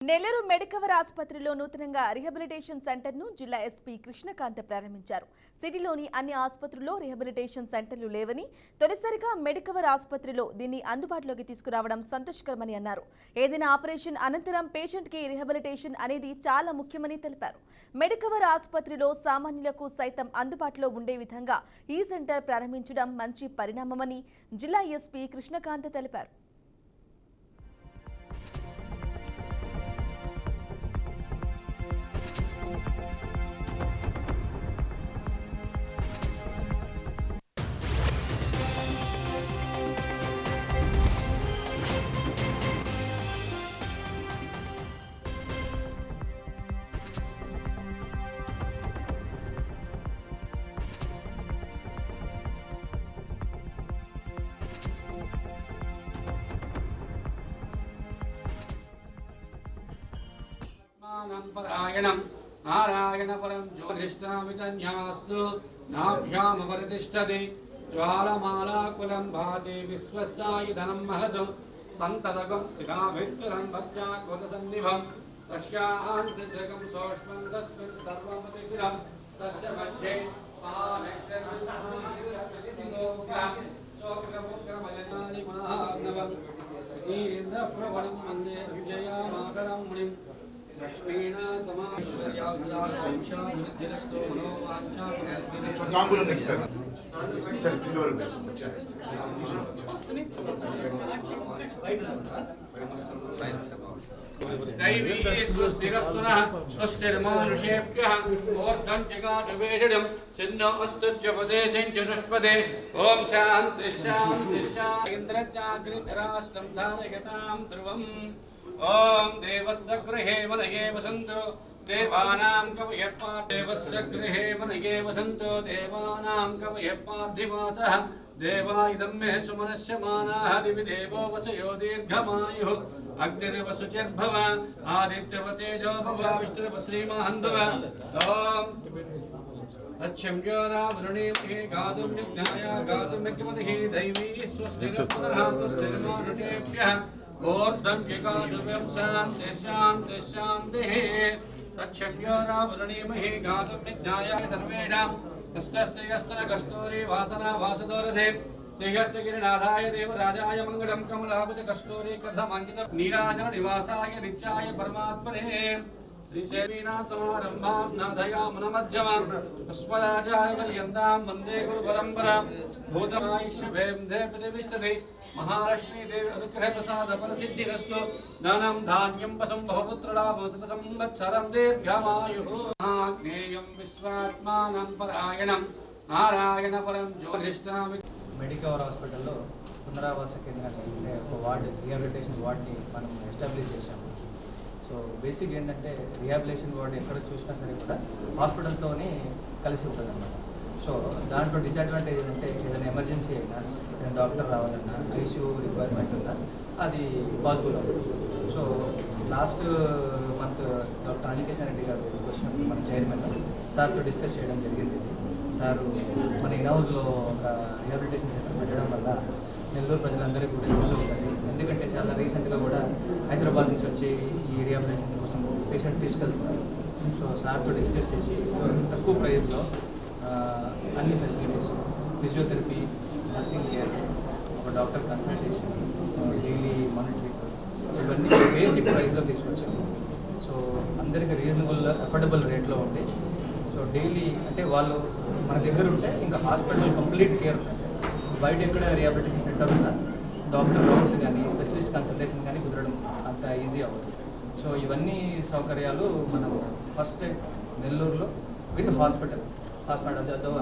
Nellore Medicover ఆసుపత్రిలో నూతనంగా rehabilitation సెంటర్ను జిల్లా ఎస్పీ కృష్ణకాంత్ ప్రారంభించారు. సిటీలోని అన్ని ఆసుపత్రుల్లో రిహాబిలిటేషన్ సెంటర్లు లేవని, తొలిసారిగా మెడికవర్ ఆసుపత్రిలో దీన్ని అందుబాటులోకి తీసుకురావడం సంతోషకరమని అన్నారు. ఏదైనా ఆపరేషన్ అనంతరం పేషెంట్కి రిహాబిలిటేషన్ అనేది చాలా ముఖ్యమని తెలిపారు. మెడికవర్ ఆసుపత్రిలో సామాన్యులకు సైతం అందుబాటులో ఉండే విధంగా ఈ సెంటర్ ప్రారంభించడం మంచి పరిణామమని జిల్లా ఎస్పీ కృష్ణకాంత్ తెలిపారు. नारायण परम ज्योतिष्ठामितन्यास्तु नाभ्यामपरितिष्ठति ज्वालमालाकुलं भाति विश्वस्यायुधनं महत् सन्ततकं शिखाभित्तरं भक्त्याकुलसन्निभं तस्यान्तजगं सोष्मं तस्मिन् सर्वमतिचिरं तस्य मध्ये सोग्रमुग्रमजनादिगुणार्णवम् इन्द्रप्रवणं वन्दे विजयामाकरं मुनिम् लक्ष्मीना समाश्वर्या वंशाभिवृद्धिरस्तो मनोवाञ्छाभिवृद्धिरस्तो तांबूलं इस्तार चल किलोर बस अच्छा दैवी स्वस्तिरस्तुनः स्वस्तिर्मानुषेभ्यः ऊर्ध्वं जगादवेषणं सिन्नो अस्तु जपदेशं चतुष्पदे ॐ शान्ति शान्ति शान्ति इन्द्रचाग्निचराष्टं धारयतां ध्रुवम् ओम देवस्य गृहे वनये वसन्तो देवानां कवयः देवस्य गृहे वनये वसन्तो देवानां कवयः पार्थिवासः देवा इदं मे सुमनस्यमानाः दिवि देवो वसयो दीर्घमायुः अग्निर्वसुचिर्भव आदित्यवतेजो भव विष्णुर्व श्रीमहन् भव ओम अच्छम्यो रावृणीमहे गातुं यज्ञाय गातुं यज्ञपतिः दैवी स्वस्तिरस्तुनः स्वस्तिर्मानुषेभ्यः ऊर्ध्वं जगादुव्यं शान्ति शान्ति शान्तिः तच्छम्यो रावृणीमहे गातुं यज्ञाय सर्वेषां कस्तस्त्रियस्तनकस्तूरी वासना वासदोरथे श्रीहस्तगिरिनाथाय देवराजाय मङ्गलं कमलापति कस्तूरी कथमङ्कितं नीराजननिवासाय नित्याय परमात्मने श्रीसेवीना समारम्भां नाथयामुनमध्यमां अस्मदाचार्यपर्यन्तां वन्दे गुरुपरम्परां भूतमायुष्यभेन्दे प्रतिष्ठते महालक्ष्मी देवी अनुग्रह प्रसाद फलसिद्धिरस्तु धनं धान्यं वसं बहुपुत्रलाभं शतसंवत्सरं दीर्घमायुः आग्नेयं विश्वात्मानं परायणं नारायण परं ज्योतिष्ठामि మెడికవర్ హాస్పిటల్లో పునరావాస కేంద్రాన్ని అంటే ఒక వార్డ్ రిహాబిలిటేషన్ వార్డ్ని మనం ఎస్టాబ్లిష్ చేశాము. సో బేసిక్ ఏంటంటే రిహాబిలిటేషన్ వార్డ్ ఎక్కడ చూసినా సరే కూడా హాస్పిటల్తోనే కలిసి ఉంటుంది అన్నమాట. సో దాంట్లో డిసడ్వాంటేజ్ ఏంటంటే ఏదైనా ఎమర్జెన్సీ అయినా ఏదైనా డాక్టర్ రావాలన్నా ఐసీయూ రిక్వైర్మెంట్ ఉన్నా అది పాసిబుల్ అవ్వదు. So last month doctor Aniketan Reddy గారు వచ్చినప్పుడు మన చైర్మన్ సార్తో డిస్కస్ చేయడం జరిగింది. సారు మన ఇన్ హౌస్లో ఒక రిహాబిలిటేషన్ సెంటర్ పెట్టడం వల్ల నెల్లూరు ప్రజలందరికీ కూడా యూజ్ అవుతుంది. ఎందుకంటే చాలా రీసెంట్గా కూడా హైదరాబాద్ నుంచి వచ్చి ఈ రిహాబిలిటేషన్ కోసం పేషెంట్స్ తీసుకెళ్తున్నారు. సో సార్తో డిస్కస్ చేసి తక్కువ ప్రైజ్లో అన్ని ఫెసిలిటీస్, ఫిజియోథెరపీ, నర్సింగ్ కేర్, ఒక డాక్టర్ కన్సల్టేషన్, డైలీ మానిటరింగ్, ఇవన్నీ బేసిక్ ప్రైస్లో తీసుకొచ్చాము. సో అందరికీ రీజనబుల్ అఫోర్డబుల్ రేట్లో ఉంది. సో డైలీ అంటే వాళ్ళు మన దగ్గర ఉంటే ఇంకా హాస్పిటల్ కంప్లీట్ కేర్ ఉంటుంది. బయట ఎక్కడ రిహాబిలిటేషన్ సెంటర్ ఉన్నా డాక్టర్ రౌండ్స్ కానీ స్పెషలిస్ట్ కన్సల్టేషన్ కానీ కుదరడం అంత ఈజీ అవ్వదు. సో ఇవన్నీ సౌకర్యాలు మనం ఫస్ట్ నెల్లూరులో విత్ హాస్పిటల్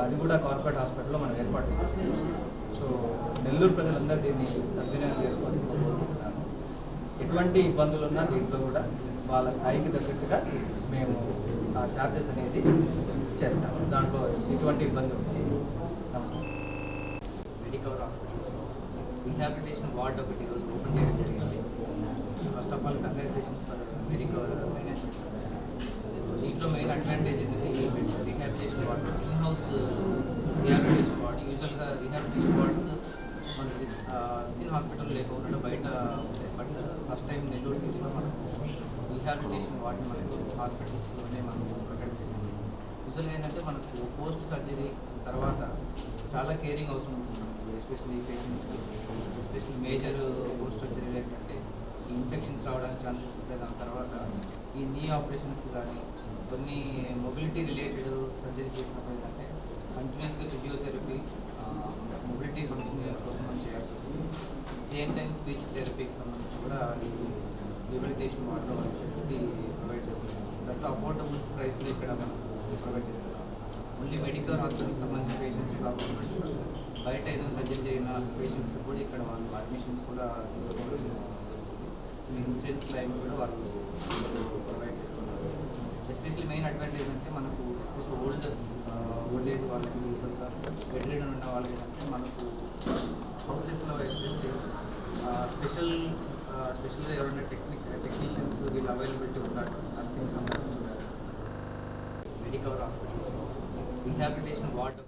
అది కూడా కార్పొరేట్ హాస్పిటల్లో మనం ఏర్పాటు చేస్తాం. సో నెల్లూరు ప్రజలందరూ దీన్ని సద్వినియోగం చేసుకోవాలని కోరుకుంటున్నాను. ఎటువంటి ఇబ్బందులు ఉన్నా దీంట్లో కూడా వాళ్ళ స్థాయికి తగ్గట్టుగా మేము ఆ ఛార్జెస్ అనేది చేస్తాము. దాంట్లో ఎటువంటి ఇబ్బంది ఉంటుంది. నమస్తే. మెడికవర్ హాస్పిటల్స్ రిహాబిలిటేషన్ వార్డ్ ఒకటి ఈరోజు ఓపెన్ చేయడం జరిగింది. First of all congratulations for Medicover management. దీంట్లో మెయిన్ అడ్వాంటేజ్ ఏంటంటే ఈ rehabilitation ward in house rehabilitation ward. యూజువల్గా రిహాబిలిటేషన్ వార్డ్స్ మనకి ఇన్ హాస్పిటల్ లేకుండా బయట ఉంటాయి. బట్ ఫస్ట్ టైం నెల్లూరు సిటీలో మనం రీహాబిలిటేషన్ వార్డ్ మనకి హాస్పిటల్స్లోనే మనం ప్రకటిస్తున్నాం. యూజువల్గా ఏంటంటే మనకు పోస్ట్ సర్జరీ తర్వాత చాలా కేరింగ్ అవసరం ఉంటుంది మనకు, ఎస్పెషల్లీ పేషెంట్స్కి, ఎస్పెషల్లీ మేజర్ పోస్ట్ సర్జరీ ఏంటంటే ఈ ఇన్ఫెక్షన్స్ రావడానికి ఛాన్సెస్ ఉంటాయి. దాని తర్వాత ఈ నీ ఆపరేషన్స్ కానీ కొన్ని మొబిలిటీ రిలేటెడ్ సర్జరీ చేసినప్పుడు ఏంటంటే కంటిన్యూస్గా ఫిజియోథెరపీ మొబిలిటీ ఫంక్షన్ కోసం మనం చేయాల్సి ఉంటుంది. సేమ్ టైం స్పీచ్ థెరపీకి సంబంధించి కూడా ఈ రిహాబిలిటేషన్ వార్డులో మనం ఫెసిలిటీ ప్రొవైడ్ చేస్తున్నాం. దాంట్లో అఫోర్డబుల్ ప్రైస్లో ఇక్కడ మనం ప్రొవైడ్ చేస్తున్నాం. ఓన్లీ మెడికల్ హాస్పిటల్కి సంబంధించిన పేషెంట్స్ కాకుండా బయట ఏదైనా సర్జరీ జరిగిన పేషెంట్స్ కూడా ఇక్కడ వాళ్ళు అడ్మిషన్స్ కూడా తీసుకోవడం ఇన్సూరెన్స్ క్లైమ్ కూడా వాళ్ళు ప్రొవైడ్ చేస్తున్నారు. ఎస్పెషల్లీ మెయిన్ అడ్వాంటేజ్ అంటే మనకు ఎస్పెషల్లీ ఓల్డ్ ఏజ్ వాళ్ళకి బెడ్ రిడన్ ఉన్న వాళ్ళకి ఏంటంటే మనకు హౌసెస్లో ఎస్పెషల్లీ స్పెషల్గా ఎవరైనా టెక్నీషియన్స్ వీళ్ళు అవైలబిలిటీ ఉన్నారు. నర్సింగ్ సంబంధించిన మెడికవర్ హాస్పిటల్స్లో రీహాబిలిటేషన్ వార్డ్